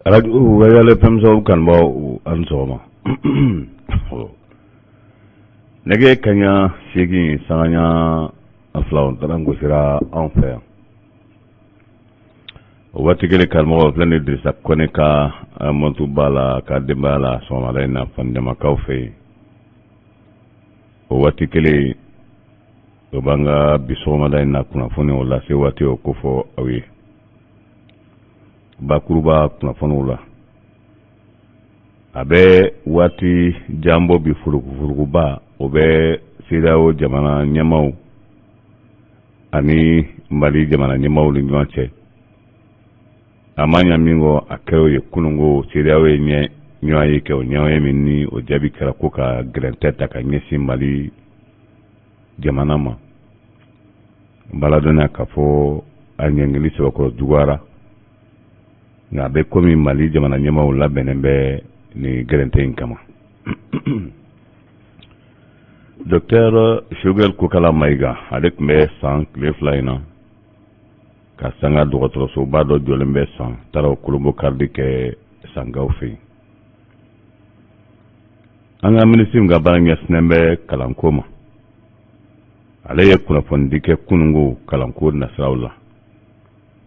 radio wayale pem so kan ba an soma nege kanya segi sanya aflaw tarango sira en fer wati gele kalmo plane de sa koneka montu bala ka de bala soma lena fande makawfe wati gele banga bisoma lena kuna fone wala se wati okofo awi bakuruba kunnafoniw la a bɛ waati janbɔ bi furugufuruguba o bɛ CEDEAO jamana ɲɛmaw ani Mali jamana ɲɛmaw ni ɲɔgɔn cɛ a ma ɲa min kɔ a kɛra o ye kunungo CEDEAO ye ɲɔgɔn ye kɛ o ɲɔgɔn ye min ni o jaabi kɛra ko ka gɛrɛntɛ ta ka ɲɛsin Mali jamana ma bala dɔnna k'a fɔ a ɲɛngili sɛbɛkɔrɔ juguyara nga be komi Mali jamana ɲɛmaw labɛnnen bɛ ni gɛrɛntɛ in kama Dr Shogel Kokala Mayiga ale tun bɛ san tile 2 in na ka sanga dɔgɔtɔrɔsoba dɔ jɔlen bɛ san taara o Kolombo karidi kɛ sangaw fɛ yen an ka minisiri ka baara ɲɛsinnen bɛ kalanko ma ale ye kunnafonidi kɛ kunungo kalanko nasiraw la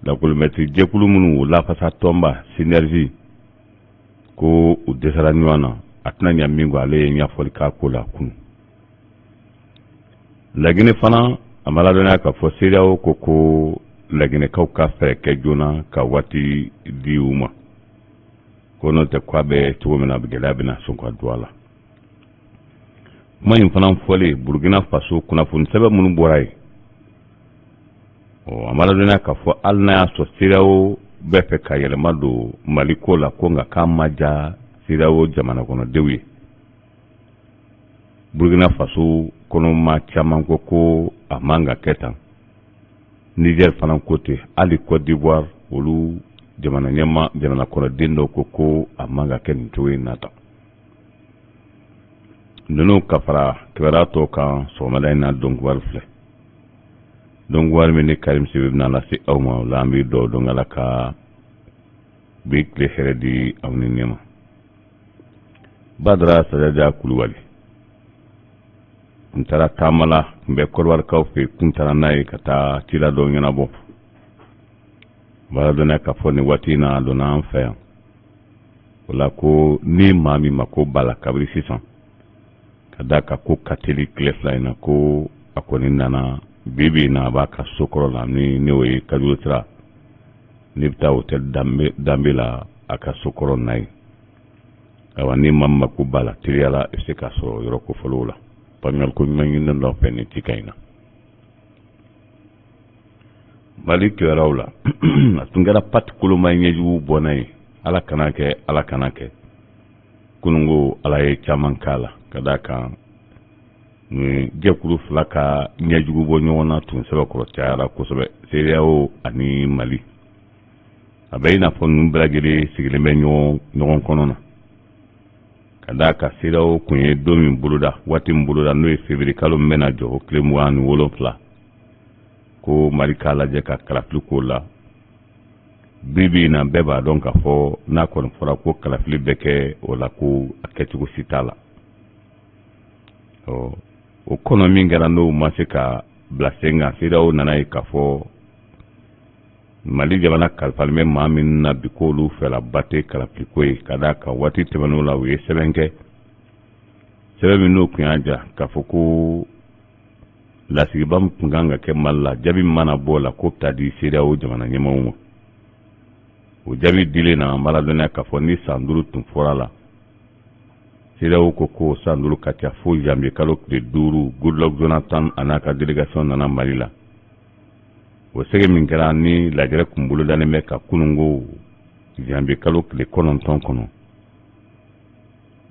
lakolomɛtiri jɛkulu minnu lafasa tɔnba synergie ko u dɛsɛra ɲɔgɔn na a tɛna ɲa min kɔ ale ye ɲɛfɔli k'a ko la kunu laginɛ fana a ma ladɔnniya k'a fɔ CEDEAO ko laginɛkaw ka fɛɛrɛ kɛ joona ka waati di u ma ko n'o tɛ k'a bɛ cogo min na gɛlɛya bɛna sɔn ka don a la kuma in fana fɔlen Burkina Faso kunnafoni sɛbɛn minnu bɔra yen a ma ladɔnniya k'a fɔ hali n'a y'a sɔrɔ CEDEAO bɛ fɛ ka yɛlɛma don Mali ko la ko nka k'a ma diya CEDEAO jamana kɔnɔdenw ye Burkina Faso kɔnɔmaa caman ko a man ka kɛ tan Niger fana ko ten hali Côte d'Ivoire olu jamana kɔnɔden dɔw ko a man ka kɛ nin cogo in na tan ninnu ka fara kibaruya tɔw kan sɔgɔmada in na dɔnkiwari filɛ dɔnkiwari min ni Karim Sibi bɛna lase aw ma o la an bɛ dugawu dɔn Ala ka bi tile hɛrɛ di aw ni ɲɛma Badara Sajaja Kulubali n taara taama la n bɛ Kɔdiwarikaw fɛ kun taara n'a ye ka taa cila dɔw ɲɛnabɔ bala dɔnna k'a fɔ nin waati in na a donna an fɛ yan o la ko ni maa min ma ko bala kabiri sisan ka da ka ko ka teli tile 2 in na ko a kɔni nana bibi na a b'a ka so kɔrɔ la ni ne o ye Kajuru Sira ne bɛ taa hôtel Danbe la a ka so kɔrɔ na ye awa ni maa min ma ko bala teliyala i bɛ se k'a sɔrɔ yɔrɔ kofɔlenw la faamuyali ko ɲuman ɲininen dɔ fɛ nin ci ka ɲi na Mali kibaruyaw la a tun kɛra pati koloma ɲɛjugu bɔnna ye ala kana kɛ kunungo ala ye caman k'a la ka d'a kan jɛkulu 2 ka ɲɛjugu bɔ ɲɔgɔn na tun sɛbɛkɔrɔ cayara kosɛbɛ CEDEAO ani Mali a bɛ i n'a fɔ ninnu bɛɛ lajɛlen sigilen bɛ ɲɔgɔn kɔnɔ na ka d'a kan CEDEAO kun ye don min boloda waati min boloda n'o ye février kalo min bɛna jɔ o tile 27 ko Mali k'a lajɛ ka kalafili k'o la bibi na bɛɛ b'a dɔn k'a fɔ n'a kɔni fɔra ko kalafili bɛ kɛ o la ko a kɛcogo si t'a la o kɔnɔ min kɛra n'o ma se ka bila sen kan CEDEAO nana ye k'a fɔ Mali jamana kalifalen bɛ maa min na bi k'olu fɛla ba tɛ kalafiliko ye ka d'a kan waati tɛmɛn'o la u ye sɛbɛn kɛ sɛbɛn min n'o kun y'a ja k'a fɔ ko lasigiba min tun kan ka kɛ Mali la jaabi min mana bɔ o la k'o bɛ taa di CEDEAO jamana ɲɛmaaw ma o jaabi dilen na an b'a ladɔnniya k'a fɔ ni san 5 tun fɔra la CEDEAO ko san 5 ka ca fo janvier kalo tile 5 Goodluck Jonathan a n'a ka délégation nana Mali la o sɛgɛ min kɛra ni lajɛrɛ kun bolodanen bɛ ka kunungo janvier kalo tile 9 kɔnɔ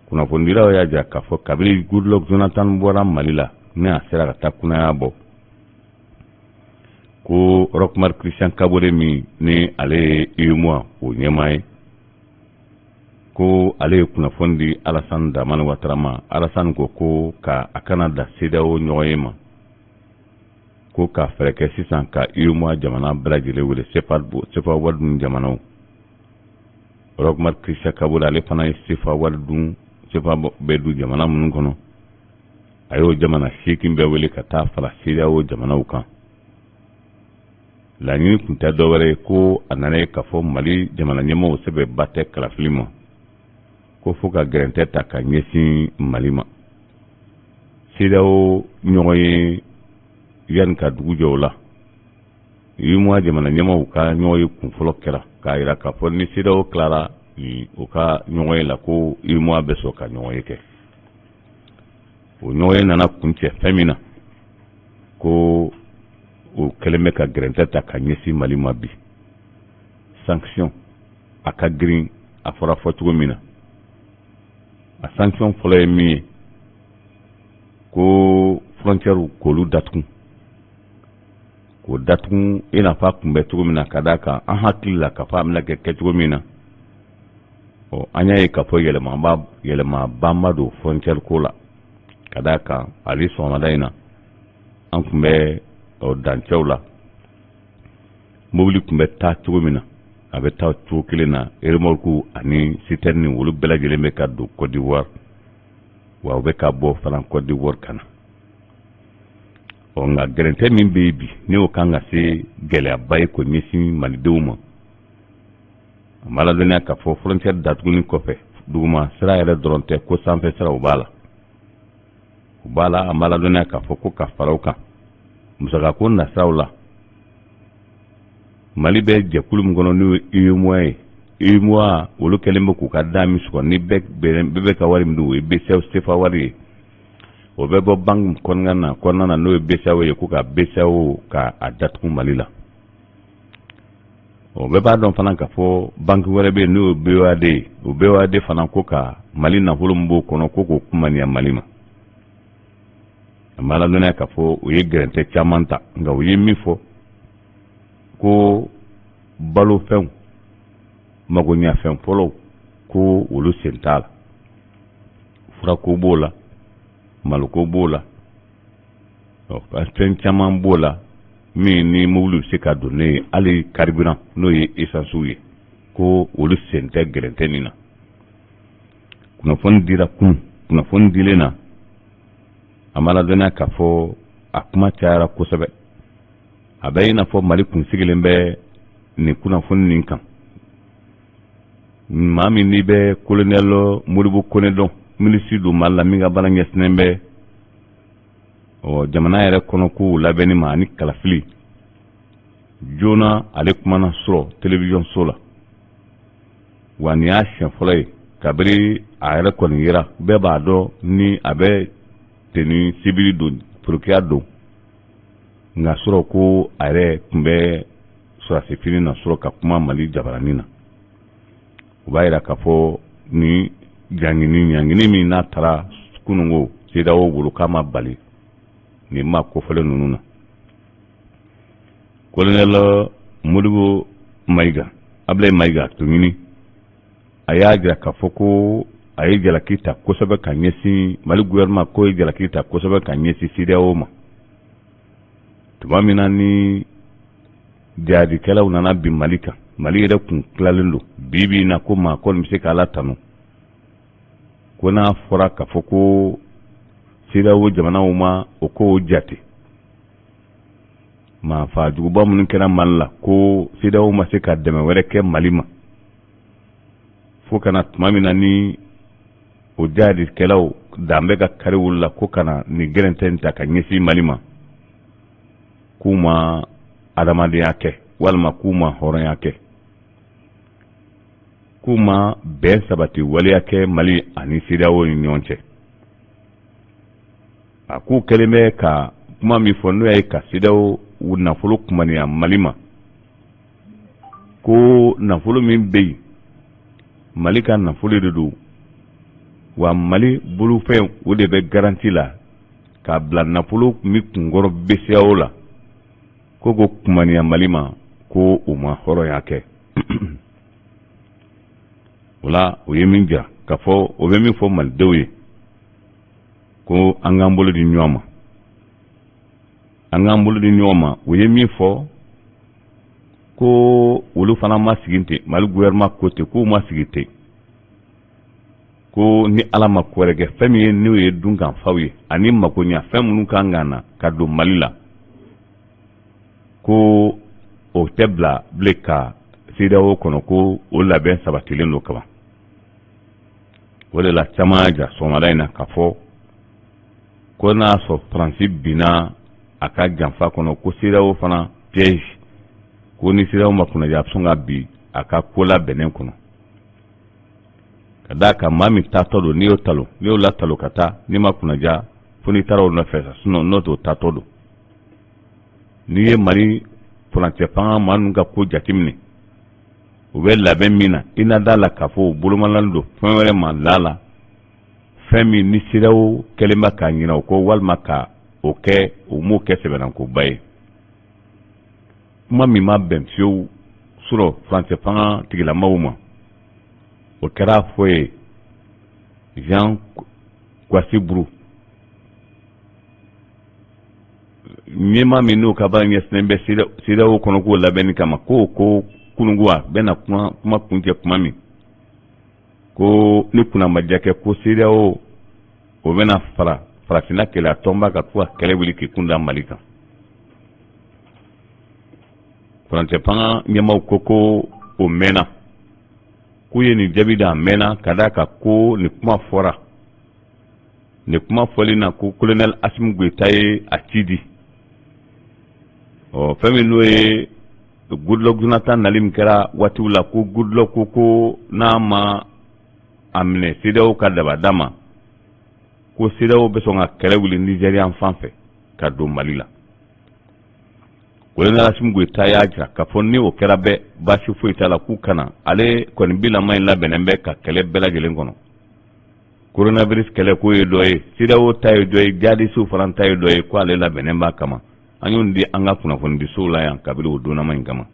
kunnafonidilaw y'a jira k'a fɔ kabini Goodluck Jonathan bɔra Mali la ni a sera ka taa kunnaya bɔ ko Roch-Marc Christian Kabore min ni ale ye UEMOA o ɲɛmaa ye ko ale ye kunnafoni di Alassane Dramane Ouattara ma Alassane ko ka a kana da CEDEAO ɲɔgɔn ye ma ko ka fɛrɛ kɛ sisan ka UEMOA jamana bɛɛ lajɛlen wele CEPAD ni jamanaw rogmat Christian Kabula le fana sifa wardun sifa bedu jamana mun kono ayo jamana shekin be wele ka ta fala siriya o jamana ukan la ni kunta dowere ko anane ka fo Mali jamana nyemo sebe batte kala filimo ko fuka garante ta ka nyesi Mali ma siriya o nyoye yan ka dugu jola yimwa jamana nyemo ka nyoye kun folo kera ka ira ka fo ni siriya o clara o ka nyoye la ko yimwa beso ka nyoye ke o nyoye nana kunche femina ko o keleme ka garante ta ka nyesi Mali ma bi sanction aka green a fora fotugo mina a sanction folo mi ko frontière ko lu datun ko datun ina fa kumbe tugo mina kadaka an hakilla ka fa amna ke tugo mina o anya e ka fo yelema bamba do frontière ko la kadaka ali sona daina an kumbe o dancewla mobili kumbe ta tugo mina abe ta tugo kilina ermorku ani siterni wolu bela jeleme ka do Côte d'Ivoire wa be ka bo fana Côte d'Ivoire kana on nga garante min baby ne o kanga se gele abay ko nyesi Mali dewuma mala dana ka fo frontière datuguni ko fe duguma sira yere dronte ko sanfe sira ubala amala dana ka fo ko ka farauka musaka ko na sawla Mali be je kulum gono ni imwa wolu kelembe ku ka dami ko ni be ka wari mdu be sew stefa wari o be bo bang konana no be sew ku ka be sew ka adat ku Mali la o be ba don fana ka fo bank wala be no be wade fana ko ka Mali na hulu mbo kono ko kumani ya Mali ma amala dona ka fo o ye garante chamanta nga o ye mi fo ko balo fen magonya fen folo ko wolu sental fura ko bola maluko bola o fen chaman bola mi ni mulu se ka donné ali carburant no ye essence ye ko wolu sente garante nina kuna fon dilena amala dana ka fo akuma tiara kosabe abayina fo Mali kun sigilen be ni kuna fon ninkan mami ni be colonel Modibo Konedo ministre du Mali minga bala ngesnembe o jamana yere kono ku labeni ma ni kalafili jona ale kuma na suro television sola wani ashe folay kabiri a yere kono yira be ba do ni abe teni sibiri do prokiado nga suro ko are kumbe sura sifini na suro ka kuma Mali jabaranina ubayira ka fo ni nyangini mi na tara kunungo sida wo bulu kama bali ni ma ko fele nununa colonel Modibo Ablay Maiga tungini ayaja ka fo ko ayi jalakita kosobe kanyesi Mali gouvernement ko jalakita kosobe kanyesi sida wo ma tumamina ni jadi kala unana bi Malika Mali yɛrɛ kun tilalen don bibi na ko maa kɔni bɛ se k'ala tanu ko n'a fɔra k'a fɔ ko CEDEAO jamanaw ma o ko jate maa fa juguba minnu kɛra Mali la ko CEDEAO ma se ka dɛmɛ wɛrɛ kɛ Mali ma fo kana tuma min na ni o jadikɛlaw dan bɛ ka kari wulila ko kana ni gɛrɛntɛ ta ka ɲɛsin Mali ma k'u ma adamadenya kɛ walima k'u ma hɔrɔnya kɛ k'u ma bɛn sabati waleya kɛ Mali ani CEDEAO ni ɲɔgɔn cɛ a k'u kɛlen bɛ ka kuma min fɔ n'o ye ka CEDEAO nafolo kumaniya Mali ma ko nafolo min bɛ yen Mali ka nafolo de don wa Mali bolofɛn o de bɛ garanti la k'a bila nafolo min kunkɔrɔ BCEAO la ko kumaniya Mali ma ko o ma hɔrɔnya kɛ wala o ye min jira k'a fɔ o bɛ min fɔ Malidenw ye ko an k'an bolo di ɲɔgɔn ma an k'an bolo di ɲɔgɔn ma o ye min fɔ ko olu fana ma siginte Mali gouvernement côté ko ma sigite ko ni ala ma ko rege fɛn min ye n'o ye dunkan faw ye ani makoɲa fɛn minnu kan ka na ka don Mali la ko o tɛ bila bilen ka CEDEAO kɔnɔ ko o labɛn sabatilen don kaban o de la caman ja sɔgɔmada in na k'a fɔ ko n'a sɔrɔ Faransi binna a ka janfa kɔnɔ ko CEDEAO fana piège ko ni CEDEAO ma kunnaja a bɛ sɔn ka bin a ka ko labɛnnen kɔnɔ ka d'a kan maa min taatɔ don n'i y'o latalo ka taa n'i ma kunnaja fo n'i taara o nɔfɛ sa sinon n'o t'o taatɔ don n'i ye Mali furancɛ fanga maa ninnu ka ko jateminɛ u bɛ labɛn min na i na d'a la k'a fɔ o bolomalalen don fɛn wɛrɛ ma la la fɛn min ni CEDEAO kɛlen bɛ k'a ɲinɛ o kɔ walima ka o kɛ o m'o kɛ sɛbɛnnakoba ye kuma min ma bɛn fiyewu sɔrɔ furancɛ fanga tigilamɔgɔw ma o kɛra fɔ ye Jean Kwasiburu ɲɛmaa min n'o ka baara ɲɛsinnen bɛ CEDEAO kɔnɔ k'o labɛnni kama ko kunungu a bɛna kuma kuncɛ kuma min ko ni kunna ma diya kɛ ko CEDEAO o bɛna farafinna kɛlɛ a tɔnba ka to ka kɛlɛ wuli k'i kun da Mali kan furancɛ fanga ɲɛmaaw ko o mɛnna k'u ye nin jaabi da a mɛnna ka d'a kan ko nin kuma fɔra nin kuma fɔli na ko colonel Assimi Goïta ye a ci di fɛn min n'o ye Goodluck Jonathan nali min kɛra waatiw la ko Goodluck ko n'a ma a minɛ CEDEAO ka dabada ma ko CEDEAO bɛ sɔn ka kɛlɛ wuli Nigérian fan fɛ ka don Mali la colonel Assimi Goïta y'a jira k'a fɔ ni o kɛra bɛɛ baasi foyi t'a la k'u kana ale kɔni bilama in labɛnnen bɛ ka kɛlɛ bɛɛ lajɛlen kɔnɔ coronavirus kɛlɛ ko ye dɔ ye CEDEAO ta ye dɔ ye jihadisiw fana ta ye dɔ ye ko ale labɛnnen b'a kama an y'o di an ka kunnafoni disow la yan kabini o donnama in kama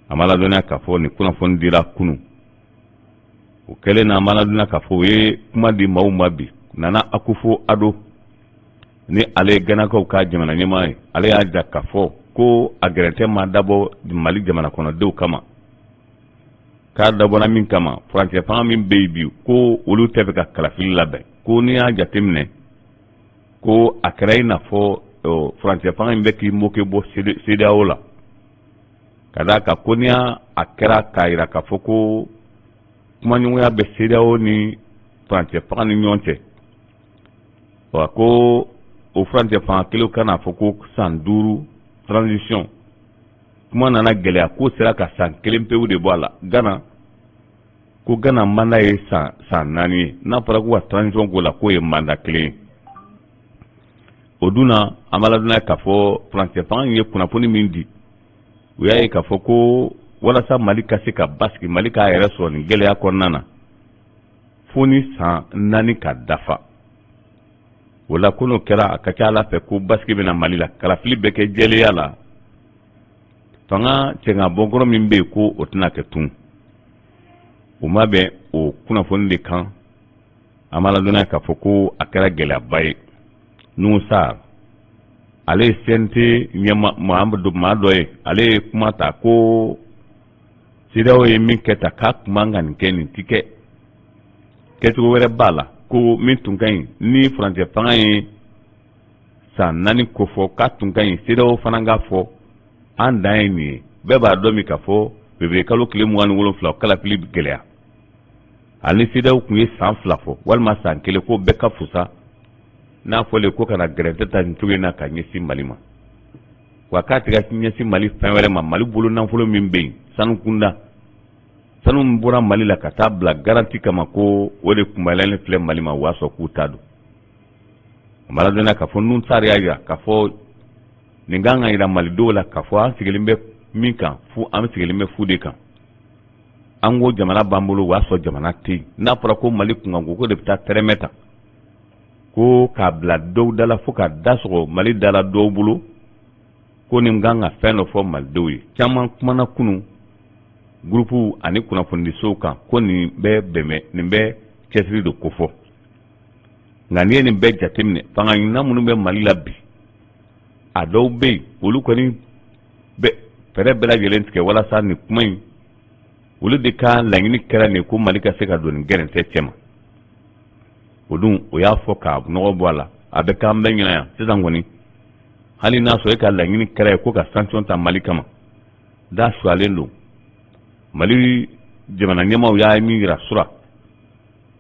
a ma ladɔnniya k'a fɔ nin kunnafoni dira kunun o kɛlen na a ma ladɔnniya k'a fɔ o ye kuma di maaw ma bi Nana Akufo-Addo ni ale ye Ganakaw ka jamana ɲɛmaa ye ale y'a ja k'a fɔ ko a gɛrɛntɛ ma dabɔ Mali jamana kɔnɔdenw kama k'a dabɔra min kama furancɛ fanga min bɛ yen bi ko olu tɛ fɛ ka kalafili labɛn ko n'i y'a jateminɛ ko a kɛra i n'a fɔ furancɛ fanga in bɛ k'i moke bɔ CEDEAO la ka d'a kan ko n'i y'a kɛra k'a jira k'a fɔ ko kumaɲɔgɔnya bɛ CEDEAO ni furancɛ fanga ni ɲɔgɔn cɛ wa ko o furancɛ fanga kelen kan n'a fɔ ko san 5 transition kuma nana gɛlɛya ko sera ka san 1 pewu de bɔ a la Ghana ko Ghana manda ye san 4 ye n'a fɔra ko ka transition k'o la k'o ye mandat 1 ye o dunna an b'a ladɔnniya k'a fɔ furancɛ fanga in ye kunnafoni min di u y'a ye k'a fɔ ko walasa Mali ka se ka basigi Mali k'a yɛrɛ sɔrɔ nin gɛlɛya kɔnɔna na fo ni san 4 ka dafa o la ko n'o kɛra a ka ca Ala fɛ ko basigi bɛna Mali la kalafili bɛ kɛ jɛlenya la fanga cɛŋabɔnkɔrɔ min bɛ yen ko o tɛna kɛ tun o ma bɛn o kunnafoni de kan an b'a ladɔnniya k'a fɔ ko a kɛra gɛlɛyaba ye Nuhu Sar ale ye CNT maa dɔ ye ale ye kuma ta ko CEDEAO ye min kɛ ta k'a kun man ka nin kɛ nin ti kɛ kɛcogo wɛrɛ b'a la ko min tun ka ɲi ni furancɛ fanga ye san 4 ko fɔ k'a tun ka ɲi CEDEAO fana k'a fɔ an dan ye nin ye bɛɛ b'a dɔn min k'a fɔ bebe kalo tile 27 kalafili bi gɛlɛya hali ni CEDEAO kun ye san 2 fɔ walima san 1 ko bɛɛ ka fusa n'a fɔle ko kana gɛrɛntɛ ta nin cogo in na ka ɲɛsin Mali ma wa k'a tɛ ka ɲɛsin Mali fɛn wɛrɛ ma Mali bolo nafolo min bɛ yen sanu kunda sanu min bɔra Mali la ka taa bila garanti kama ko o de kunbayalen filɛ Mali ma o b'a sɔrɔ k'u ta don a ma ladɔnniya k'a fɔ Nuhu Sar y'a jira k'a fɔ nin kan ka jira Malidenw la k'a fɔ an sigilen bɛ min kan an sigilen bɛ fu de kan an ko jamana b'an bolo o b'a sɔrɔ jamana tɛ yen n'a fɔra ko Mali kunkanko ko de bɛ taa tɛrɛmɛ ta ko k'a bila dɔw da la fo ka da sɔgɔ Mali da la dɔw bolo ko nin kan ka fɛn dɔ fɔ Malidenw ye caman kumana kunun gurupu ani kunnafonidisow kan ko nin bɛ cɛsiri de ko fɔ nka n'i ye nin bɛɛ jateminɛ fanga ɲinina minnu bɛ Mali la bi a dɔw bɛ yen olu kɔni bɛ fɛrɛ bɛɛ lajɛlen tigɛ walasa nin kuma in olu de ka laɲini kɛra nin ko Mali ka se ka don nin gɛrɛntɛ cɛ ma. O dun o y'a fɔ k'a nɔgɔ bɔ a la a bɛ k'an bɛɛ ɲɛna yan sisan kɔni hali n'a sɔrɔ e ka laɲini kɛra ye ko ka sanction ta Mali kama da sualen don Mali jamana ɲɛmaaw y'a min yira sura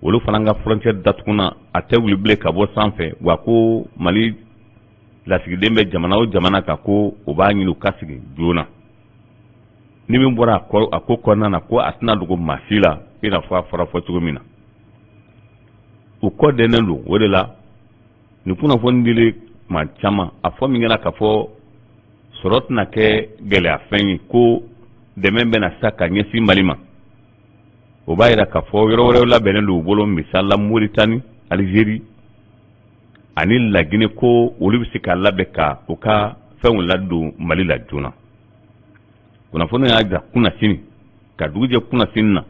olu fana ka frontière datuguna a tɛ wuli bilen ka bɔ sanfɛ wa ko Mali lasigiden bɛ jamana o jamana kan ko o b'a ɲini u ka sigi joona ni min bɔra a ko kɔnɔna na ko a tɛna dogo maa si la i n'a fɔ a fɔra fɔ cogo min na o kɔ dɛnnen don o de la nin kunnafoni dili tuma caman a fɔ min kɛra k'a fɔ sɔrɔ tɛna kɛ gɛlɛya fɛn ye ko dɛmɛ bɛna sa ka ɲɛsin Mali ma o b'a yira k'a fɔ yɔrɔ wɛrɛw labɛnnen don u bolo misali la Moritani Algérie ani Laginɛ ko olu bɛ se ka labɛn ka u ka fɛnw ladon Mali la joona kunnafoni y'a jira kunna sini ka dugu jɛ kunna sini na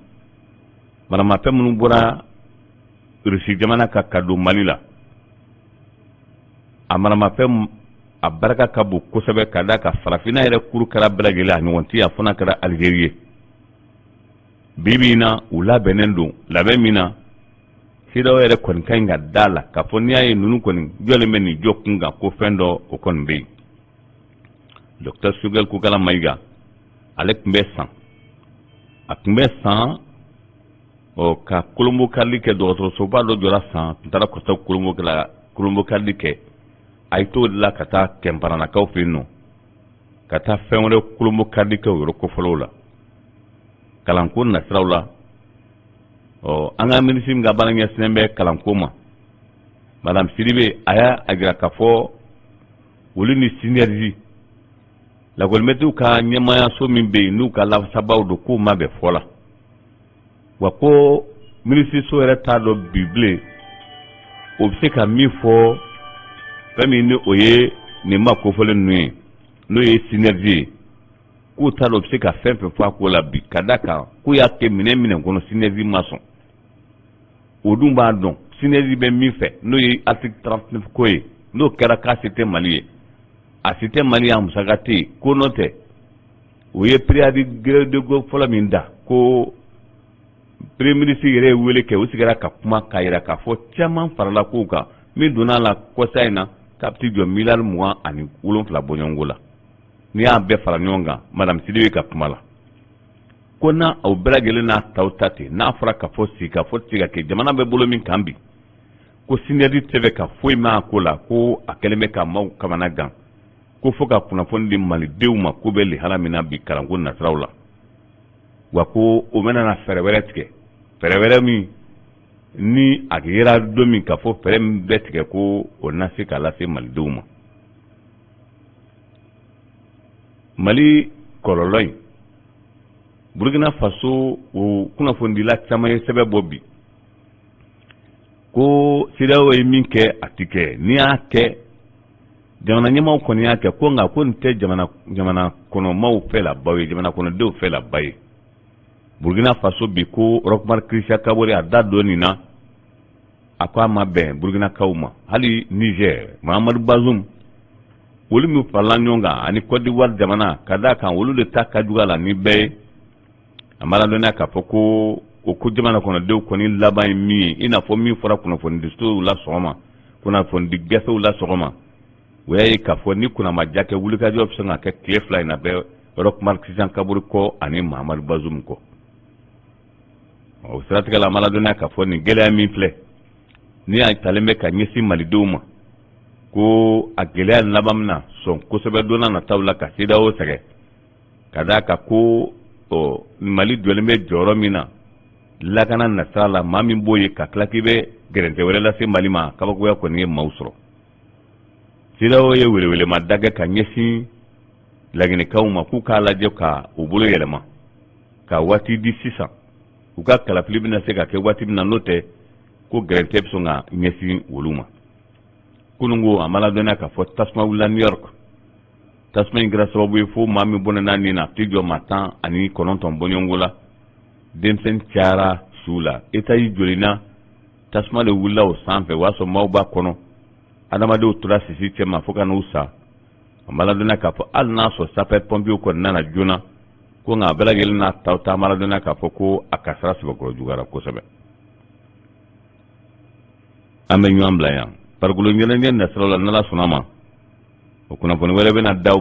maramafɛn minnu bɔra Rusi jamana ka don Mali la a maramafɛn a barika ka bon kosɛbɛ ka da ka farafinna yɛrɛ kuru kɛra bɛɛ lajɛlen a ɲɔgɔn tɛ a fana kɛra Algérie ye bi na u labɛnnen don labɛn min na CEDEAO yɛrɛ kɔni ka ɲi ka da la k'a fɔ n'i y'a ye ninnu kɔni jɔlen bɛ nin jɔ kun kan ko fɛn dɔ o kɔni bɛ yen Dr Sogɛl Kokala Mayiga ale tun bɛ san a tun bɛ san ka Kolonbo karili kɛ dɔgɔtɔrɔsoba dɔ jɔra san tun taara kɔsa Kolonbo karili kɛ a ye t'o de la ka taa Kɛnparanakaw fɛ yen nɔ ka taa fɛn wɛrɛ Kolonbo karili kɛ o yɔrɔ kɔfɔlɔw la kalanko nasiraw la an ka minisiri min ka baara ɲɛsinnen bɛ kalanko ma Madame Sidibe a y'a jira k'a fɔ olu ni synergie lakɔlimɛtiriw ka ɲɛmaayaso min bɛ yen n'u ka lasabaw don k'o ma bɛn fɔ la wa ko minisiriso yɛrɛ t'a dɔn bi bilen o bɛ se ka min fɔ fɛn min ni o ye nin ma kofɔlen ninnu ye n'o ye synergie ye k'u t'a dɔn o bɛ se ka fɛn fɛn fɔ a ko la bi ka da kan k'u y'a kɛ minɛn kɔnɔ synergie ma sɔn o dun b'a dɔn synergie bɛ min fɛ n'o ye article 39 ko ye n'o kɛra k'a se tɛ Mali ye a se tɛ Mali a musaka tɛ yen ko n'o tɛ o ye préavis de go fɔlɔ min da ko premier ministre yɛrɛ ye wele kɛ o sigira ka kuma k'a yira k'a fɔ caman farala kow kan min donna la kɔsa in na k'a bɛ t'i jɔ miliyari 27 bɔɲɔgɔnko la n'i y'a bɛɛ fara ɲɔgɔn kan Madame Sidibe ka kuma la ko n'a o bɛɛ lajɛlen n'a taw ta ten n'a fɔra ka fɔ sigi ka kɛ jamana bɛ bolo min kan bi ko synergie tɛ fɛ ka foyi ma ko la ko a kɛlen bɛ ka maaw kamana gan ko fo ka kunnafoni di malidenw ma ko bɛ lihala min na bi kalanko nasiraw la wa ko o bɛna na fɛɛrɛ wɛrɛ tigɛ fɛɛrɛ wɛrɛ min ni a yera don min ka fɔ fɛɛrɛ min bɛ tigɛ ko o na se ka lase malidenw ma Mali kɔlɔlɔ in Burkina Faso o kunnafonidila caman ye sɛbɛn bɔ bi ko CEDEAO ye min kɛ a ti kɛ n'i y'a kɛ jamana ɲɛmaaw kɔni y'a kɛ ko nka ko nin tɛ jamana kɔnɔmaw fɛ la ba ye jamana kɔnɔdenw fɛ la ba ye Burkina Faso bi ko Roch-Marc Christian Kabore a da don nin na a ko a ma bɛn Burkinakaw ma hali Niger Mahamadou Bazoum olu min farala ɲɔgɔn kan ani Côte d'Ivoire jamana ka d'a kan olu de ta ka jugu a la ni bɛɛ ye a ma ladɔnniya k'a fɔ ko o ko jamana kɔnɔdenw kɔni laban ye min ye i n'a fɔ min fɔra kunnafonidisow la sɔgɔma kunnafonidi gɛfɛw la sɔgɔma o y'a ye k'a fɔ ni kunnamaja kɛ wulikajɔ bɛ se ka kɛ tile 2 in na bɛ Roch-Marc Christian Kabore kɔ ani Mahamadou Bazoum kɔ o siratigɛ la a ma ladɔnniya k'a fɔ nin gɛlɛya min filɛ ni a talen bɛ ka ɲɛsin malidenw ma ko a gɛlɛya laban min na sɔn kosɛbɛ don na nataw la ka CEDEAO sɛgɛ ka d'a kan ko Mali jɔlen bɛ jɔyɔrɔ min na lakana nasira la maa min b'o ye ka tila k'i bɛ gɛrɛntɛ wɛrɛ lase Mali ma kabakoya kɔni ye maaw sɔrɔ CEDEAO ye welewelema da kɛ ka ɲɛsin Laginɛkaw ma k'u k'a lajɛ ka u bolo yɛlɛma ka waati di sisan u ka kalafili bɛna se ka kɛ waati min na n'o tɛ ko gɛrɛntɛ bɛ sɔn ka ɲɛsin olu ma kunungo a ma ladɔnniya k'a fɔ tasuma wulila New York tasuma in kɛra sababu ye fo maa min bɔnɛ n'a nin na tɛ jɔ maa 19 bɔɲɔgɔnko la denmisɛnnin cayara su la etaji jolina tasuma de wulila o sanfɛ o y'a sɔrɔ maaw b'a kɔnɔ adamadenw tora sisi cɛ ma fo ka n'u sa maladona k'a fɔ hali n'a sɔrɔ sapeur pompier kɔni nana joona ko nka bɛɛ lajɛlen n'a ta maladona k'a fɔ ko a kasara Sɛbɛkɔrɔ juguyara kosɛbɛ. An bɛ ɲɔgɔn bila yan farikolo ɲɛnajɛ nasiraw la n'Ala sɔnna ma o kunnafoni wɛrɛ bɛna da